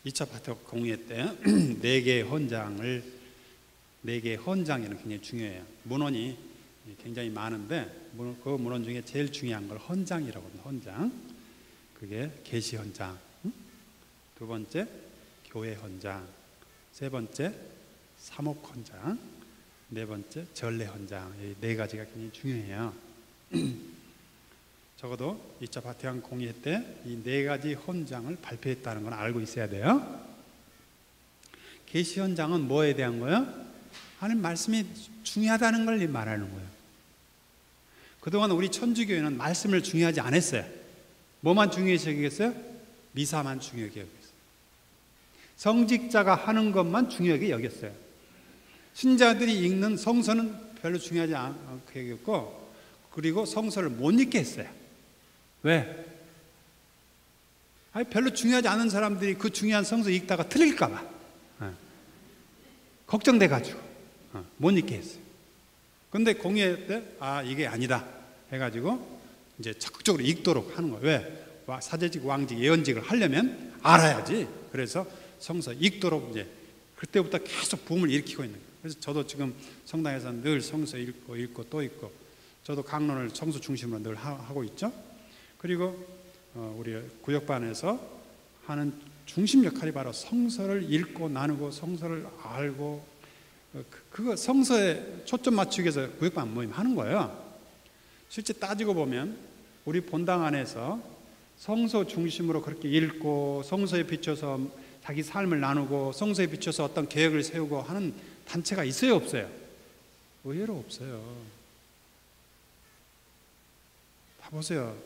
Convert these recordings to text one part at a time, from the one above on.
2차 파트 공회 때 4개의 헌장에는 굉장히 중요해요. 문헌이 굉장히 많은데 그 문헌 중에 제일 중요한 걸 헌장이라고 합니다. 헌장. 그게 계시 헌장, 두 번째 교회 헌장, 세 번째 사목 헌장, 네 번째 전례 헌장. 이 4가지가 굉장히 중요해요. 적어도 2차 바티칸 공회 때 이 4가지 헌장을 발표했다는 건 알고 있어야 돼요. 계시 헌장은 뭐에 대한 거예요? 하나님 말씀이 중요하다는 걸 말하는 거예요. 그동안 우리 천주교회는 말씀을 중요하지 않았어요. 뭐만 중요시 여기겠어요? 미사만 중요하게 여겼어요. 성직자가 하는 것만 중요하게 여겼어요. 신자들이 읽는 성서는 별로 중요하지 않게 여겼고, 그리고 성서를 못 읽게 했어요. 왜? 별로 중요하지 않은 사람들이 그 중요한 성서 읽다가 틀릴까봐 걱정돼가지고 못 읽게 했어요. 근데 공회 때 이게 아니다 해가지고 이제 적극적으로 읽도록 하는 거예요. 왜? 사제직, 왕직, 예언직을 하려면 알아야지. 그래서 성서 읽도록 이제 그때부터 계속 붐을 일으키고 있는 거예요. 그래서 저도 지금 성당에서 늘 성서 읽고 또 읽고, 저도 강론을 성서 중심으로 늘 하고 있죠. 그리고 우리 구역반에서 하는 중심 역할이 바로 성서를 읽고 나누고 성서를 알고, 그거 성서에 초점 맞추기 위해서 구역반 모임 하는 거예요. 실제 따지고 보면 우리 본당 안에서 성서 중심으로 그렇게 읽고 성서에 비춰서 자기 삶을 나누고 성서에 비춰서 어떤 계획을 세우고 하는 단체가 있어요, 없어요? 의외로 없어요. 다 보세요.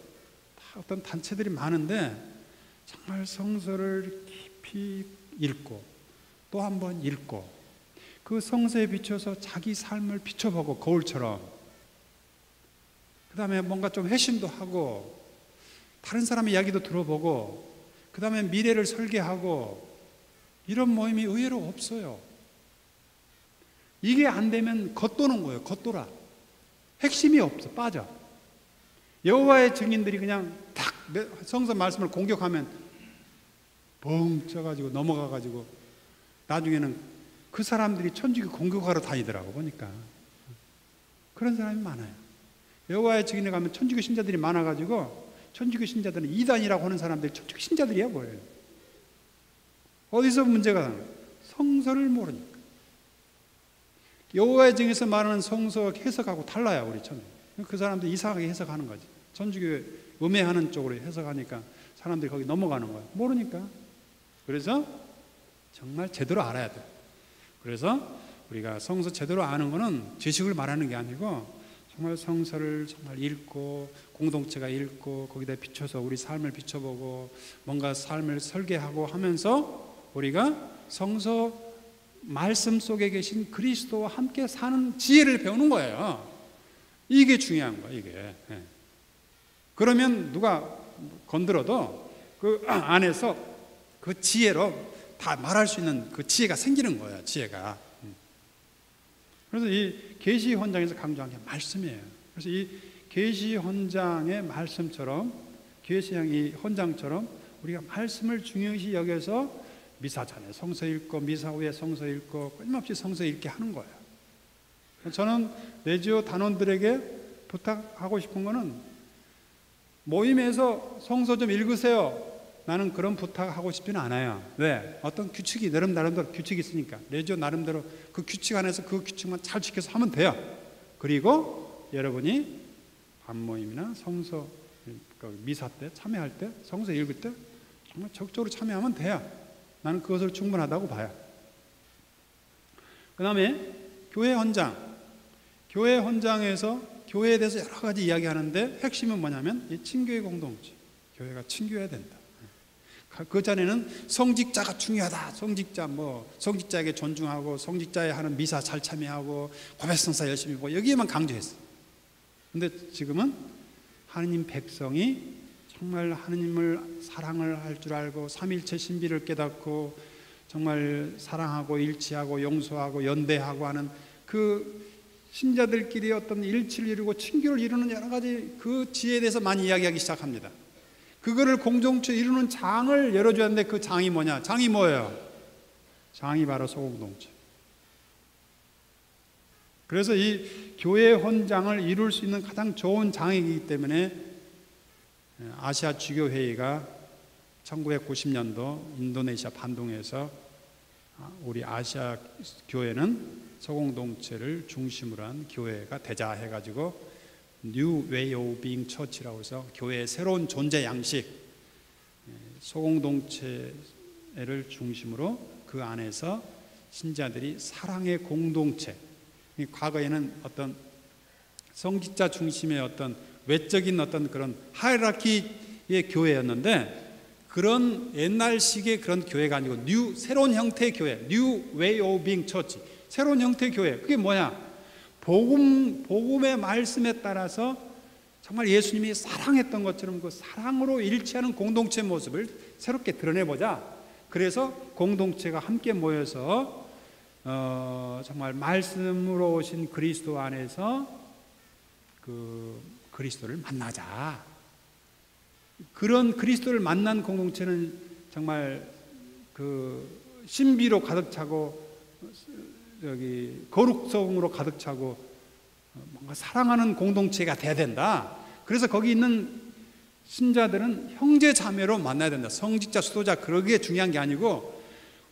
다 어떤 단체들이 많은데 정말 성서를 깊이 읽고 또 한 번 읽고 그 성서에 비춰서 자기 삶을 비춰보고 거울처럼, 그 다음에 뭔가 좀 회심도 하고 다른 사람의 이야기도 들어보고 그 다음에 미래를 설계하고, 이런 모임이 의외로 없어요. 이게 안 되면 겉도는 거예요. 겉돌아. 핵심이 없어. 빠져. 여호와의 증인들이 그냥 딱 성서 말씀을 공격하면 뻥 쪄가지고 넘어가가지고 나중에는 그 사람들이 천주교 공격하러 다니더라고 보니까. 그런 사람이 많아요. 여호와의 증인에 가면 천주교 신자들이 많아가지고 천주교 신자들은 이단이라고 하는 사람들이 천주교 신자들이야 뭐예요. 어디서 문제가 나는 거예요? 성서를 모르니까. 여호와의 증인에서 말하는 성서 해석하고 달라요, 우리 천주교. 그 사람들 이상하게 해석하는 거지. 천주교 음해하는 쪽으로 해석하니까 사람들이 거기 넘어가는 거예요. 모르니까. 그래서 정말 제대로 알아야 돼요. 그래서 우리가 성서 제대로 아는 거는 지식을 말하는 게 아니고 정말 성서를 정말 읽고 공동체가 읽고 거기다 비춰서 우리 삶을 비춰보고 뭔가 삶을 설계하고 하면서 우리가 성서 말씀 속에 계신 그리스도와 함께 사는 지혜를 배우는 거예요. 이게 중요한 거예요, 이게. 그러면 누가 건드려도 그 안에서 그 지혜로 다 말할 수 있는 그 지혜가 생기는 거예요, 지혜가. 그래서 이 계시 헌장에서 강조한 게 말씀이에요. 그래서 이 계시 헌장의 말씀처럼, 계시 헌장처럼 우리가 말씀을 중요시 여겨서 미사 전에 성서 읽고 미사 후에 성서 읽고 끊임없이 성서 읽게 하는 거예요. 저는 레지오 단원들에게 부탁하고 싶은 거는 모임에서 성서 좀 읽으세요. 나는 그런 부탁하고 싶지는 않아요. 왜? 어떤 규칙이 나름대로 규칙이 있으니까 레지오 나름대로 그 규칙 안에서 그 규칙만 잘 지켜서 하면 돼요. 그리고 여러분이 밤모임이나 성서 미사 때 참여할 때 성서 읽을 때 정말 적극적으로 참여하면 돼요. 나는 그것을 충분하다고 봐요. 그 다음에 교회 헌장. 교회 헌장에서 교회에 대해서 여러 가지 이야기하는데 핵심은 뭐냐면 이 친교의 공동체. 교회가 친교해야 된다. 그 전에는 성직자가 중요하다. 성직자에게 존중하고 성직자에 하는 미사 잘 참여하고 고백성사 열심히 보고 여기에만 강조했어요. 근데 지금은 하느님 백성이 정말 하느님을 사랑을 할 줄 알고 삼일체 신비를 깨닫고 정말 사랑하고 일치하고 용서하고 연대하고 하는 그 신자들끼리 어떤 일치를 이루고 친교를 이루는 여러 가지 그 지혜에 대해서 많이 이야기하기 시작합니다. 그거를 공동체 이루는 장을 열어줘야 하는데 그 장이 뭐냐? 장이 뭐예요? 장이 바로 소공동체. 그래서 이 교회 헌장을 이룰 수 있는 가장 좋은 장이기 때문에 아시아 주교회의가 1990년도 인도네시아 반동에서 우리 아시아 교회는 소공동체를 중심으로 한 교회가 되자 해가지고 New Way of Being Church라고 해서 교회의 새로운 존재 양식, 소공동체를 중심으로 그 안에서 신자들이 사랑의 공동체, 과거에는 어떤 성직자 중심의 어떤 외적인 어떤 그런 하이라키의 교회였는데 그런 옛날식의 그런 교회가 아니고 새로운 형태의 교회, New Way of Being Church, 새로운 형태의 교회. 그게 뭐냐? 복음의 말씀에 따라서 정말 예수님이 사랑했던 것처럼 그 사랑으로 일치하는 공동체 모습을 새롭게 드러내보자. 그래서 공동체가 함께 모여서 정말 말씀으로 오신 그리스도 안에서 그 그리스도를 만나자. 그런 그리스도를 만난 공동체는 정말 그 신비로 가득 차고 거룩성으로 가득 차고 뭔가 사랑하는 공동체가 돼야 된다. 그래서 거기 있는 신자들은 형제 자매로 만나야 된다. 성직자, 수도자 그러기에 중요한 게 아니고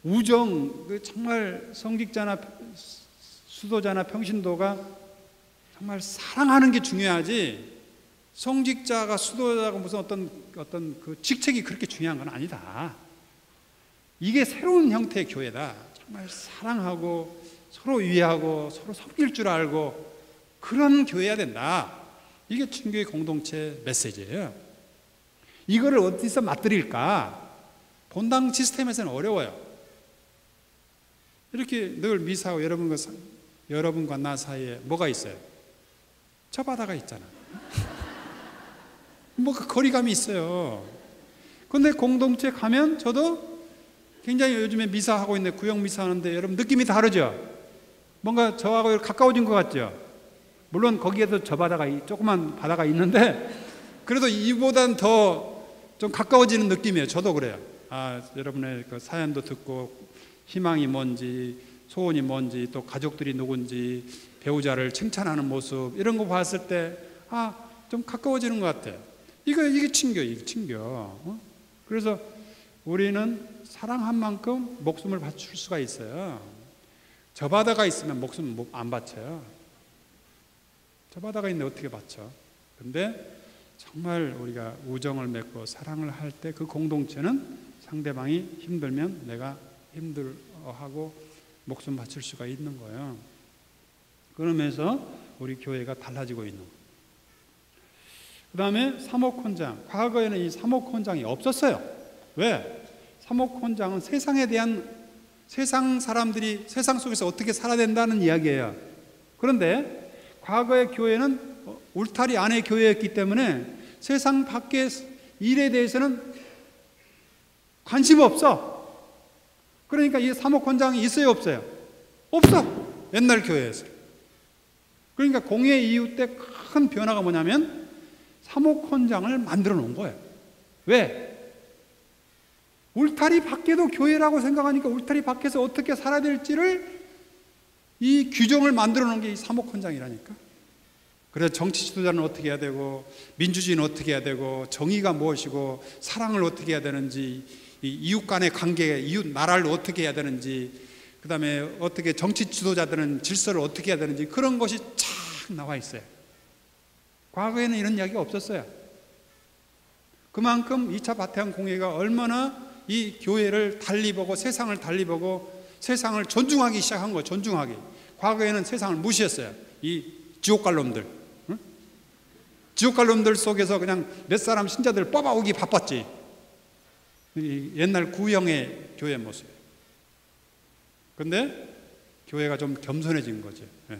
우정, 정말 성직자나 수도자나 평신도가 정말 사랑하는 게 중요하지. 성직자가 수도자가 무슨 어떤 그 직책이 그렇게 중요한 건 아니다. 이게 새로운 형태의 교회다. 정말 사랑하고 서로 위하고 서로 섬길 줄 알고 그런 교회야 된다. 이게 친교의 공동체 메시지예요. 이거를 어디서 맞들일까? 본당 시스템에서는 어려워요. 이렇게 늘 미사하고 여러분과 나 사이에 뭐가 있어요? 저 바다가 있잖아. 뭐 그 거리감이 있어요. 근데 공동체 가면 저도 굉장히 요즘에 미사하고 있는데 구역 미사하는데 여러분 느낌이 다르죠? 뭔가 저하고 가까워진 것 같죠? 물론 거기에도 저 바다가 조그만 바다가 있는데 그래도 이보단 더 좀 가까워지는 느낌이에요. 저도 그래요. 여러분의 그 사연도 듣고 희망이 뭔지 소원이 뭔지 또 가족들이 누군지 배우자를 칭찬하는 모습 이런 거 봤을 때 좀 가까워지는 것 같아요. 이게 친교. 그래서 우리는 사랑한 만큼 목숨을 바칠 수가 있어요. 저 바다가 있으면 목숨 안 바쳐요. 저 바다가 있는데 어떻게 바쳐? 근데 정말 우리가 우정을 맺고 사랑을 할 때 그 공동체는 상대방이 힘들면 내가 힘들어하고 목숨 바칠 수가 있는 거예요. 그러면서 우리 교회가 달라지고 있는 거예요. 그 다음에 사목헌장. 과거에는 이 사목헌장이 없었어요. 왜? 사목헌장은 세상에 대한 세상 사람들이 세상 속에서 어떻게 살아야 된다는 이야기예요. 그런데 과거의 교회는 울타리 안의 교회였기 때문에 세상 밖의 일에 대해서는 관심 없어. 그러니까 이 사목헌장이 있어요, 없어요? 없어. 옛날 교회에서. 그러니까 공회 이후 때 큰 변화가 뭐냐면 사목헌장을 만들어 놓은 거예요. 왜? 울타리 밖에도 교회라고 생각하니까 울타리 밖에서 어떻게 살아야 될지를 이 규정을 만들어 놓은 게 이 사목헌장이라니까. 그래서 정치 지도자는 어떻게 해야 되고 민주주의는 어떻게 해야 되고 정의가 무엇이고 사랑을 어떻게 해야 되는지 이웃 간의 관계, 이웃 나라를 어떻게 해야 되는지 그 다음에 어떻게 정치 지도자들은 질서를 어떻게 해야 되는지 그런 것이 쫙 나와 있어요. 과거에는 이런 이야기가 없었어요. 그만큼 2차 바티칸 공회가 얼마나 이 교회를 달리 보고 세상을 달리 보고 세상을 존중하기 시작한 거예요. 존중하기. 과거에는 세상을 무시했어요. 이 지옥 갈 놈들. 응? 지옥 갈 놈들 속에서 그냥 몇 사람 신자들 뽑아오기 바빴지. 옛날 구형의 교회 모습이에요. 근데 교회가 좀 겸손해진 거죠. 예.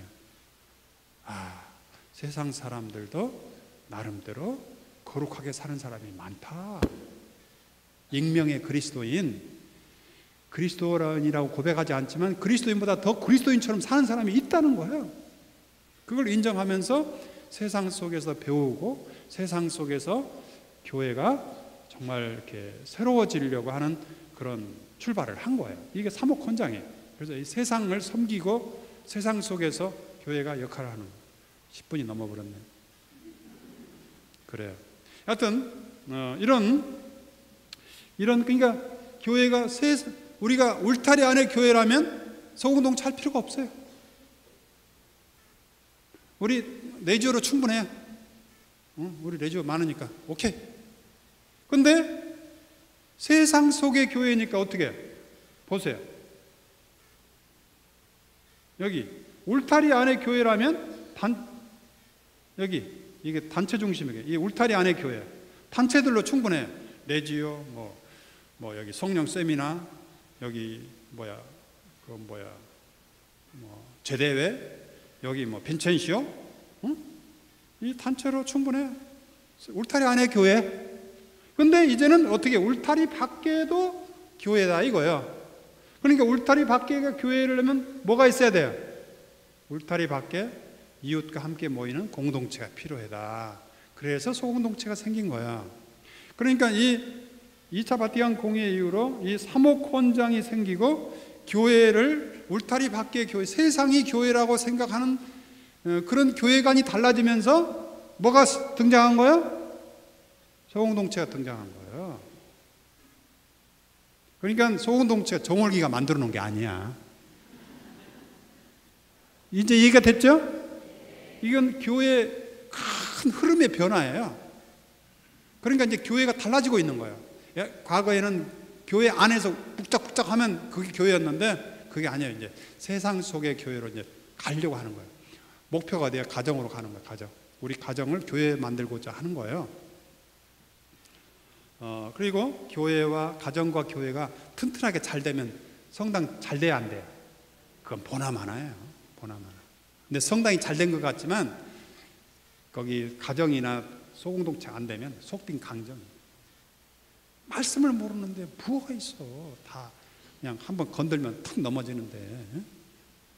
세상 사람들도 나름대로 거룩하게 사는 사람이 많다. 익명의 그리스도인, 그리스도인이라고 고백하지 않지만 그리스도인보다 더 그리스도인처럼 사는 사람이 있다는 거예요. 그걸 인정하면서 세상 속에서 배우고 세상 속에서 교회가 정말 이렇게 새로워지려고 하는 그런 출발을 한 거예요. 이게 사목헌장이에요. 그래서 이 세상을 섬기고 세상 속에서 교회가 역할을 하는 거예요. 10분이 넘어버렸네. 그래요. 하여튼 이런 그러니까 교회가 우리가 울타리 안에 교회라면 소공동체 할 필요가 없어요. 우리 레지오로 충분해요. 우리 레지오 많으니까 오케이. 근데 세상 속의 교회니까 어떻게 해요? 보세요. 여기 울타리 안에 교회라면 여기 이게 단체 중심이에요. 이 울타리 안에 교회 단체들로 충분해요. 레지오 뭐 여기 성령 세미나 여기 제대회 여기 빈첸시오 이 단체로 충분해요. 울타리 안에 교회. 근데 이제는 어떻게 울타리 밖에도 교회다 이거예요. 그러니까 울타리 밖에가 교회를 하면 뭐가 있어야 돼요? 울타리 밖에 이웃과 함께 모이는 공동체가 필요하다. 그래서 소공동체가 생긴 거야. 그러니까 이 2차 바티칸 공의 이후로 이 사목헌장이 생기고 교회를 울타리 밖의 교회, 세상이 교회라고 생각하는 그런 교회관이 달라지면서 뭐가 등장한 거예요? 소공동체가 등장한 거예요. 그러니까 소공동체가 정월기가 만들어 놓은 게 아니야. 이제 이해가 됐죠? 이건 교회의 큰 흐름의 변화예요. 그러니까 이제 교회가 달라지고 있는 거예요. 과거에는 교회 안에서 북적북적 하면 그게 교회였는데 그게 아니에요. 이제 세상 속의 교회로 이제 가려고 하는 거예요. 목표가 돼야 가정으로 가는 거예요. 가정. 우리 가정을 교회 만들고자 하는 거예요. 그리고 교회와 가정과 교회가 튼튼하게 잘 되면 성당 잘 돼야 안 돼요. 그건 보나마나예요. 보나마나. 근데 성당이 잘 된 것 같지만 거기 가정이나 소공동체 안 되면 속빈 강정이에요. 말씀을 모르는데 부어가 있어. 다 그냥 한번 건들면 툭 넘어지는데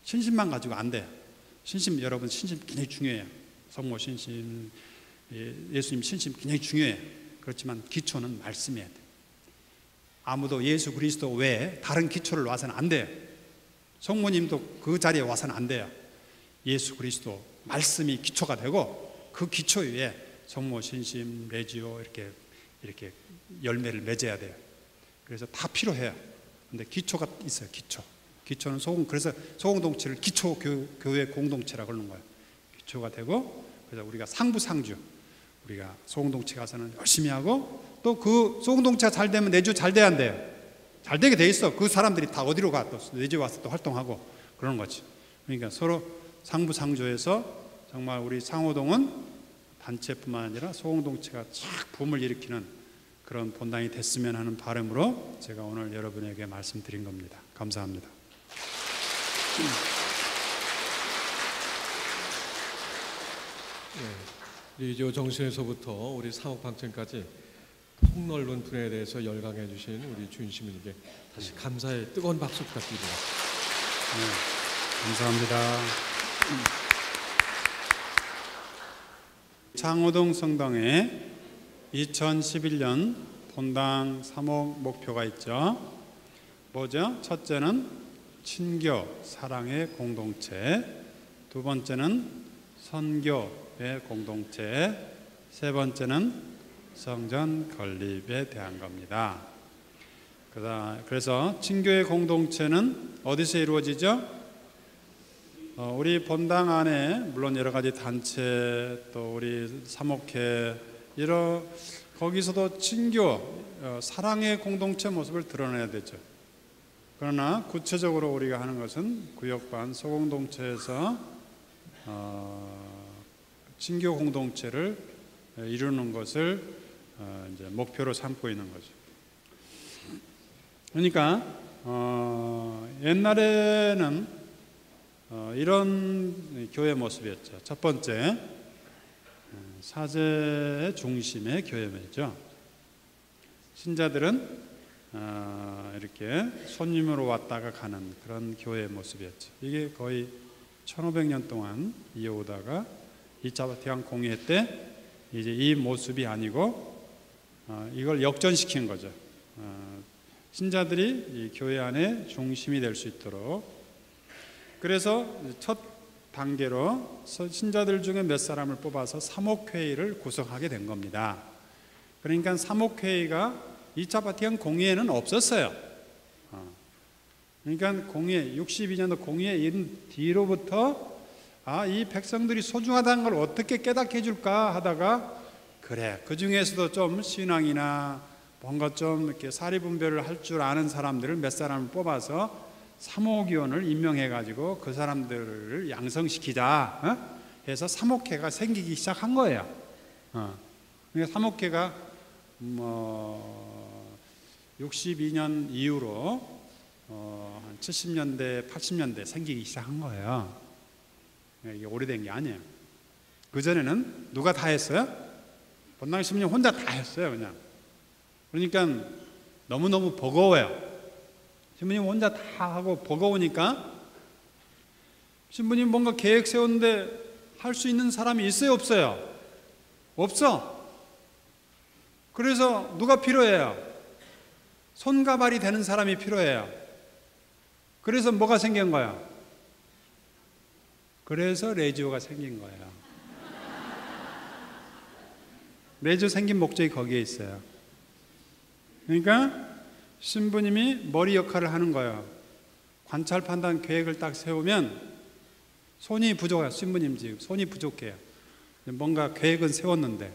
신심만 가지고 안 돼. 신심 여러분 신심 굉장히 중요해요. 성모 신심, 예수님 신심 굉장히 중요해요. 그렇지만 기초는 말씀이어야 돼. 아무도 예수 그리스도 외에 다른 기초를 와서는 안 돼요. 성모님도 그 자리에 와서는 안 돼요. 예수 그리스도 말씀이 기초가 되고 그 기초 위에 성모 신심, 레지오 이렇게 열매를 맺어야 돼요. 그래서 다 필요해요. 근데 기초가 있어요. 기초는 그래서 소공동체를 기초 교회 공동체라고 그러는 거예요. 기초가 되고 그래서 우리가 상부상주 우리가 소공동체 가서는 열심히 하고 또 그 소공동체가 잘 되면 내주 잘 돼야 안 돼요. 잘 되게 돼 있어. 그 사람들이 다 어디로 가 또 내주 와서 또 활동하고 그러는 거지. 그러니까 서로 상부상조해서 정말 우리 상호동은 단체뿐만 아니라 소공동체가 착 붐을 일으키는 그런 본당이 됐으면 하는 바람으로 제가 오늘 여러분에게 말씀드린 겁니다. 감사합니다. 리지오 정신에서부터 우리 사목방천까지 폭넓은 분야에 대해서 열강해 주신 우리 주인시민에게 다시 감사의 뜨거운 박수 부탁드립니다. 네, 감사합니다. 창호동 성당에 2011년 본당 사목 목표가 있죠. 뭐죠? 첫째는 친교, 사랑의 공동체, 두 번째는 선교의 공동체, 세 번째는 성전 건립에 대한 겁니다. 그래서 친교의 공동체는 어디서 이루어지죠? 우리 본당 안에 물론 여러 가지 단체 또 우리 사목회 거기서도 친교, 사랑의 공동체 모습을 드러내야 되죠. 그러나 구체적으로 우리가 하는 것은 구역반 소공동체에서 친교 공동체를 이루는 것을 이제 목표로 삼고 있는 거죠. 그러니까 옛날에는 이런 교회 모습이었죠. 첫 번째, 사제의 중심의 교회죠. 신자들은 이렇게 손님으로 왔다가 가는 그런 교회의 모습이었죠. 이게 거의 1500년 동안 이어오다가 2차 바티칸 공회 때 이제 이 모습이 아니고 이걸 역전시키는 거죠. 신자들이 이 교회 안에 중심이 될 수 있도록. 그래서 첫 단계로 신자들 중에 몇 사람을 뽑아서 사목회의를 구성하게 된 겁니다. 그러니까 사목회의가 2차 바티칸 공의회는 없었어요. 그러니까 공의회, 62년도 공의회 이른 뒤로부터 이 백성들이 소중하다는 걸 어떻게 깨닫게 해줄까 하다가, 그래, 그 중에서도 좀 신앙이나 뭔가 좀 이렇게 사리분별을 할 줄 아는 사람들을 몇 사람을 뽑아서 사목위원을 임명해가지고 그 사람들을 양성시키자 해서 사목회가 생기기 시작한 거예요. 그러니까 사목회가 62년 이후로 한 70년대, 80년대 생기기 시작한 거예요. 이게 오래된 게 아니에요. 그전에는 누가 다 했어요? 본당 신부님 혼자 다 했어요, 그냥. 그러니까 너무너무 버거워요. 신부님 혼자 다 하고 버거우니까 신부님 뭔가 계획 세우는데 할 수 있는 사람이 있어요, 없어요? 없어. 그래서 누가 필요해요? 손과 발이 되는 사람이 필요해요. 그래서 뭐가 생긴 거야? 그래서 레지오가 생긴 거예요. 레지오 생긴 목적이 거기에 있어요. 그러니까 신부님이 머리 역할을 하는 거예요. 관찰 판단 계획을 딱 세우면 손이 부족해요. 신부님 지금 손이 부족해요. 뭔가 계획은 세웠는데,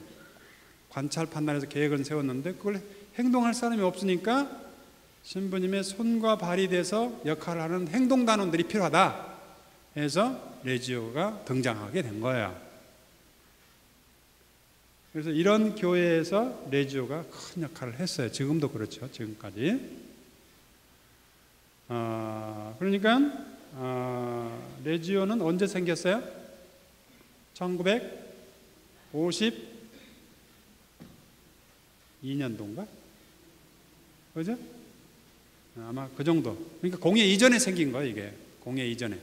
관찰 판단해서 계획은 세웠는데 그걸 행동할 사람이 없으니까 신부님의 손과 발이 돼서 역할을 하는 행동단원들이 필요하다 해서 레지오가 등장하게 된 거예요. 그래서 이런 교회에서 레지오가 큰 역할을 했어요. 지금도 그렇죠. 지금까지. 그러니까 레지오는 언제 생겼어요? 1952년도인가? 그죠? 아마 그 정도. 그러니까 공예 이전에 생긴 거예요, 이게. 공예 이전에.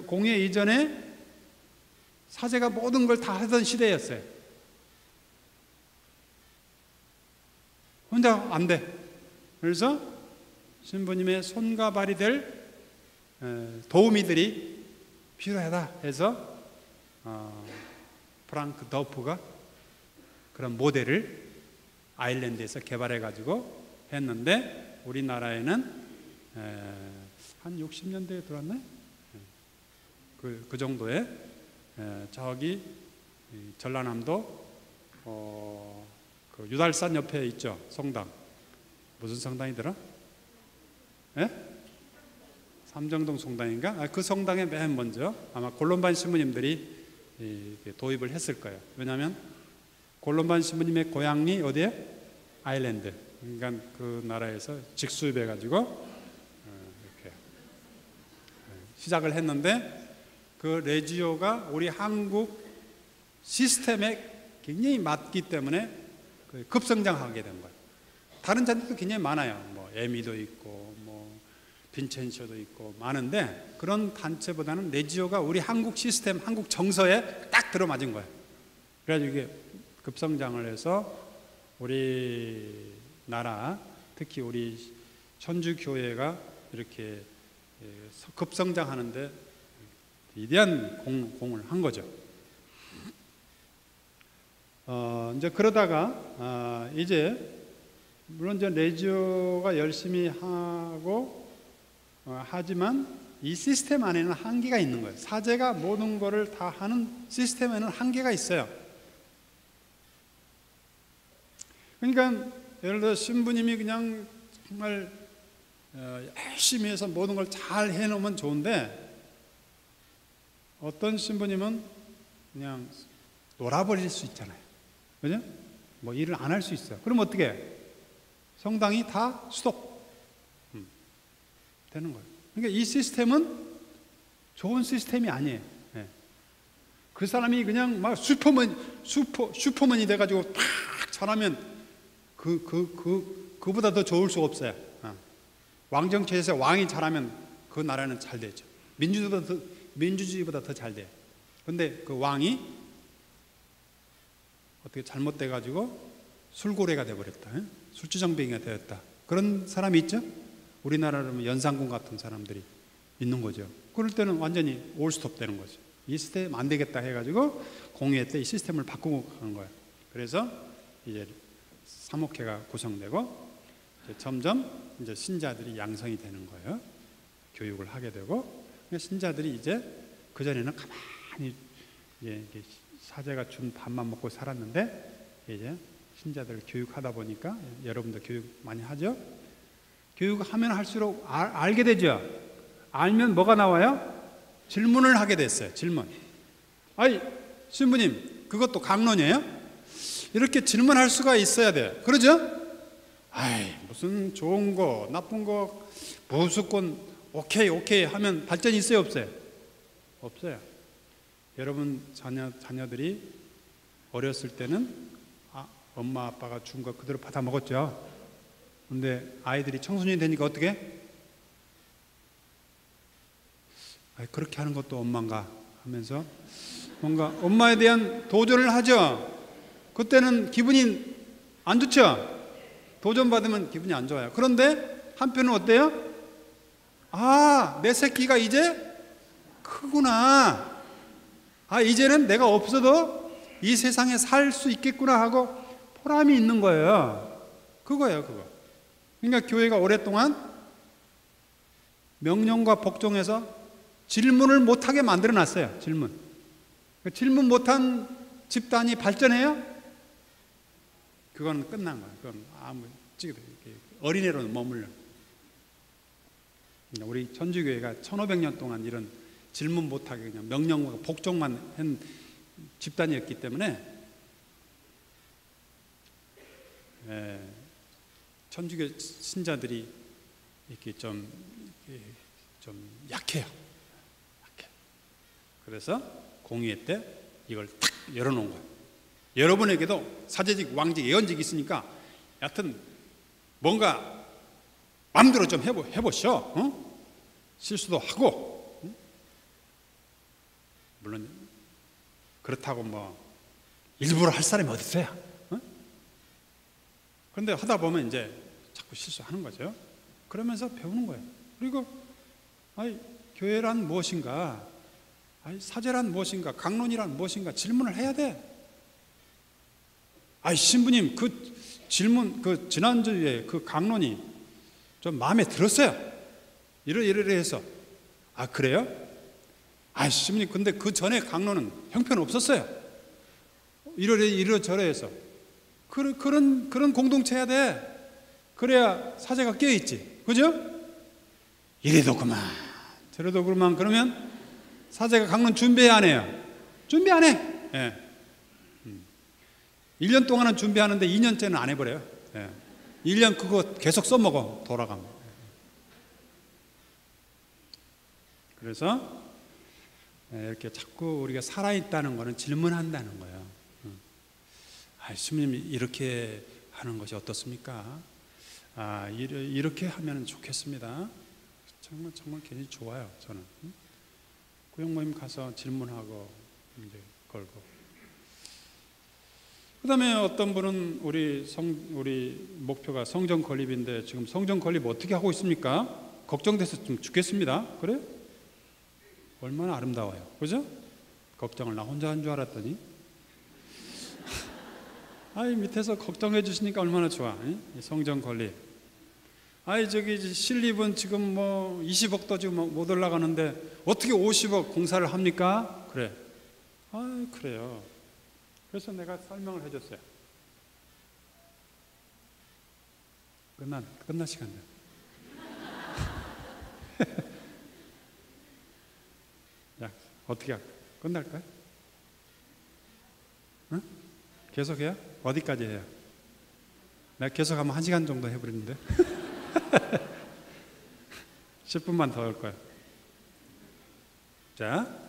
공예 이전에 사제가 모든 걸 다 하던 시대였어요. 혼자 안 돼. 그래서 신부님의 손과 발이 될 도우미들이 필요하다 해서 프랑크 더프가 그런 모델을 아일랜드에서 개발해 가지고 했는데, 우리나라에는 한 60년대에 들어왔나요? 그 정도에 저기 전라남도 그 유달산 옆에 있죠, 성당. 무슨 성당이더라? 예? 삼정동 성당인가? 그 성당에 맨 먼저 아마 골론반 신부님들이 도입을 했을 거예요. 왜냐하면 골론반 신부님의 고향이 어디에? 아일랜드. 그러니까 그 나라에서 직수입해 가지고 이렇게 시작을 했는데, 그 레지오가 우리 한국 시스템에 굉장히 맞기 때문에 급성장하게 된 거예요. 다른 잔들도 굉장히 많아요. 뭐 에미도 있고 뭐 빈첸쇼도 있고 많은데, 그런 단체보다는 레지오가 우리 한국 시스템, 한국 정서에 딱 들어맞은 거예요. 그래가지고 이게 급성장을 해서 우리나라, 특히 우리 천주교회가 이렇게 급성장하는데 위대한 공을 한 거죠. 이제 그러다가 이제 물론 이제 레지오가 열심히 하고 하지만 이 시스템 안에는 한계가 있는 거예요. 사제가 모든 거를 다 하는 시스템에는 한계가 있어요. 그러니까 예를 들어 신부님이 그냥 정말 열심히 해서 모든 걸 잘 해놓으면 좋은데, 어떤 신부님은 그냥 놀아버릴 수 있잖아요. 그죠? 뭐 일을 안 할 수 있어요. 그럼 어떻게 해? 성당이 다 수독 되는 거예요. 그러니까 이 시스템은 좋은 시스템이 아니에요. 네. 그 사람이 그냥 막 슈퍼맨이 돼가지고 팍 잘하면 그보다 더 좋을 수가 없어요. 왕정체에서 왕이 잘하면 그 나라는 잘 되죠. 민주주의보다 더 잘 돼요. 근데 그 왕이 어떻게 잘못돼가지고 술고래가 되어버렸다. 술주정뱅이가 되었다. 그런 사람이 있죠? 우리나라로 연산군 같은 사람들이 있는 거죠. 그럴 때는 완전히 올스톱 되는 거죠. 이 시스템 안 되겠다 해가지고 공의회 때 이 시스템을 바꾸고 가는 거예요. 그래서 이제 사목회가 구성되고 이제 점점 이제 신자들이 양성이 되는 거예요. 교육을 하게 되고 신자들이 이제 그 전에는 가만히 이제 사제가 준 밥만 먹고 살았는데 이제 신자들 교육하다 보니까 여러분도 교육 많이 하죠. 교육하면 할수록 알게 되죠. 알면 뭐가 나와요? 질문을 하게 됐어요. 질문. 아이 신부님 그것도 강론이에요? 이렇게 질문할 수가 있어야 돼요. 그러죠? 아이 무슨 좋은 거 나쁜 거 무조건 오케이 하면 발전이 있어요 없어요? 없어요. 여러분 자녀들이 어렸을 때는 엄마 아빠가 준 거 그대로 받아 먹었죠. 근데 아이들이 청소년이 되니까 어떻게? 그렇게 하는 것도 엄마인가 하면서 뭔가 엄마에 대한 도전을 하죠. 그때는 기분이 안 좋죠. 도전 받으면 기분이 안 좋아요. 그런데 한편은 어때요? 내 새끼가 이제 크구나. 이제는 내가 없어도 이 세상에 살 수 있겠구나 하고 보람이 있는 거예요. 그거예요, 그거. 그러니까 교회가 오랫동안 명령과 복종해서 질문을 못하게 만들어 놨어요. 질문 못한 집단이 발전해요? 그건 끝난 거예요. 그건 어린애로 머물러. 우리 천주교회가 1500년 동안 이런 질문 못하게 그냥 명령과 복종만 한 집단이었기 때문에 천주교 신자들이 이렇게 좀 약해요. 그래서 공의회 때 이걸 탁 열어놓은 거예요. 여러분에게도 사제직, 왕직, 예언직이 있으니까 여하튼 뭔가 마음대로 좀 해보시오. 실수도 하고. 물론 그렇다고 뭐 일부러 할 사람이 어디 있어요? 그런데 하다 보면 이제 자꾸 실수하는 거죠. 그러면서 배우는 거예요. 그리고 교회란 무엇인가? 사제란 무엇인가? 강론이란 무엇인가? 질문을 해야 돼. 신부님 그 질문 지난주에 그 강론이 좀 마음에 들었어요. 이러이러 해서 그래요? 신부님 근데 그 전에 강론은 형편 없었어요. 이러저러 해서 그런 공동체 해야 돼. 그래야 사제가 깨어있지. 그죠? 이래도 그만 저래도 그만. 그러면 사제가 강론 준비 안 해요? 준비 안 해. 1년 동안은 준비하는데 2년째는 안 해버려요. 1년 그거 계속 써먹어 돌아가면. 그래서 이렇게 자꾸 우리가 살아있다는 거는 질문한다는 거예요. 스님이 이렇게 하는 것이 어떻습니까? 이렇게 하면 좋겠습니다. 정말 괜히 좋아요. 저는 구역 모임 가서 질문하고 이제 걸고. 그다음에 어떤 분은 우리 목표가 성전 건립인데 지금 성전 건립 어떻게 하고 있습니까? 걱정돼서 좀 죽겠습니다. 그래? 얼마나 아름다워요. 그죠? 걱정을 나 혼자 한 줄 알았더니 밑에서 걱정해 주시니까 얼마나 좋아. 성전 건립. 저기 신립은 지금 뭐 20억도 지금 못 올라가는데 어떻게 50억 공사를 합니까? 그래. 그래요. 그래서 내가 설명을 해줬어요. 끝난 시간이야. 야, 어떻게 할까? 끝날까요? 응? 계속해요? 어디까지 해요? 내가 계속하면 1시간 정도 해버리는데 10분만 더 할 거예요. 자,